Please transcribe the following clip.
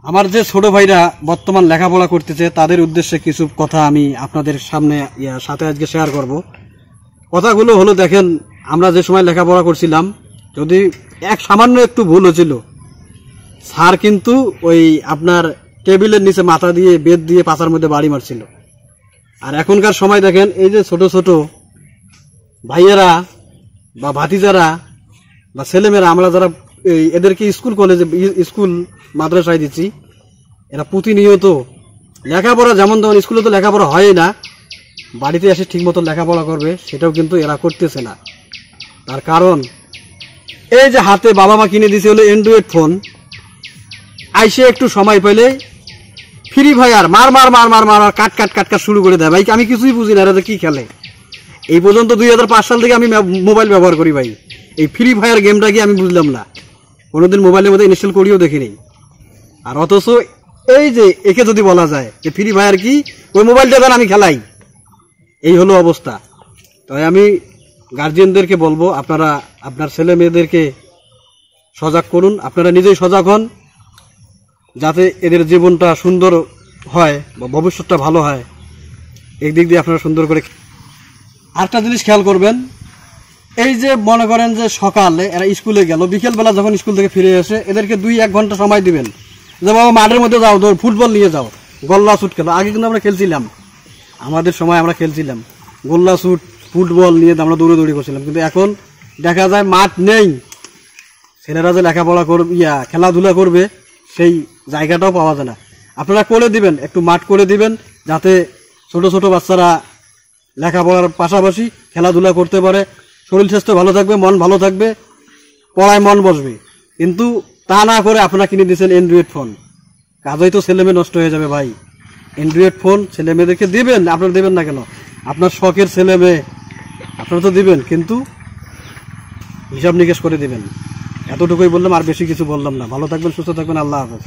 আমার যে ছোট ভাইরা বর্তমান লেখাপড়া করতেছে তাদের উদ্দেশ্যে কিছু কথা আমি আপনাদের সামনে সাথে আজকে শেয়ার করব। কথাগুলো হলো, দেখেন, আমরা যে সময় লেখাপড়া করছিলাম যদি সামান্য একটু ভুল হয়েছিল, স্যার কিন্তু ওই আপনার টেবিলের নিচে মাথা দিয়ে বেদ দিয়ে পাছার মধ্যে বাড়ি মারছিল। আর এখনকার সময় দেখেন, এই যে ছোট ছোট ভাইয়েরা বা ভাতিজারা বা ছেলেমেয়েরা, আমরা যারা এদেরকে স্কুল কলেজে স্কুল মাদ্রাসায় দিচ্ছি, এরা প্রতিনিয়ত লেখাপড়া যেমন স্কুলে তো লেখাপড়া হয় না, বাড়িতে এসে ঠিক মতো লেখাপড়া করবে সেটাও কিন্তু এরা করতেছে না। তার কারণ এই যে হাতে বাবা মা কিনে দিয়েছে হলো অ্যান্ড্রয়েড ফোন, আইসে একটু সময় পেলে ফ্রি ফায়ার মার মার মার মার মার কাট কাট কাট কাট শুরু করে দেয়। ভাই আমি কিছুই বুঝি না এরা কি খেলে। এই পর্যন্ত 2005 সাল থেকে আমি মোবাইল ব্যবহার করি ভাই, এই ফ্রি ফায়ার গেমটা কি আমি বুঝলাম না, কোনোদিন মোবাইলের মধ্যে ইনস্টল করিও দেখিনি। আর অথচ এই যে একে যদি বলা যায় যে ফ্রি ফায়ার কি, ওই মোবাইলটা দেন আমি খেলাই, এই হলো অবস্থা। তাই আমি গার্জিয়ানদেরকে বলবো, আপনারা আপনার ছেলে মেয়েদেরকে সজাগ করুন, আপনারা নিজেই সজাগ হন, যাতে এদের জীবনটা সুন্দর হয় বা ভবিষ্যৎটা ভালো হয়, এই দিক দিয়ে আপনারা সুন্দর করে। আরেকটা জিনিস খেয়াল করবেন, এই যে মনে করেন যে সকালে এরা স্কুলে গেল, বিকেলবেলা যখন স্কুল থেকে ফিরে এসে এদেরকে 2-1 ঘন্টা সময় দিবেন যে বাবা মাঠের মধ্যে যাও, তোর ফুটবল নিয়ে যাও, গোল্লা শুট খেলো। আগে কিন্তু আমরা খেলছিলাম, আমাদের সময় আমরা খেলছিলাম গোল্লা শুট ফুটবল নিয়ে আমরা দৌড়াদৌড়ি করছিলাম। কিন্তু এখন দেখা যায় মাঠ নেই, ছেলেরা যে লেখাপড়া করবে খেলাধুলা করবে সেই জায়গাটাও পাওয়া যায় না। আপনারা করে দিবেন, একটু মাঠ করে দিবেন, যাতে ছোট ছোট বাচ্চারা লেখাপড়ার পাশাপাশি খেলাধুলা করতে পারে, শরীর স্বাস্থ্য ভালো থাকবে, মন ভালো থাকবে, পড়ায় মন বসবে। কিন্তু তা না করে আপনারা কিনে দিয়েছেন অ্যান্ড্রয়েড ফোন, কাজই তো ছেলে মেয়ে নষ্ট হয়ে যাবে ভাই। অ্যান্ড্রয়েড ফোন ছেলে মেয়েদেরকে দিবেন, আপনারা দেবেন না কেন? আপনার শখের ছেলে মেয়ে আপনারা তো দিবেন, কিন্তু হিসাব নিকেশ করে দিবেন। এতটুকুই বললাম, আর বেশি কিছু বললাম না। ভালো থাকবেন, সুস্থ থাকবেন, আল্লাহ হাফেজ।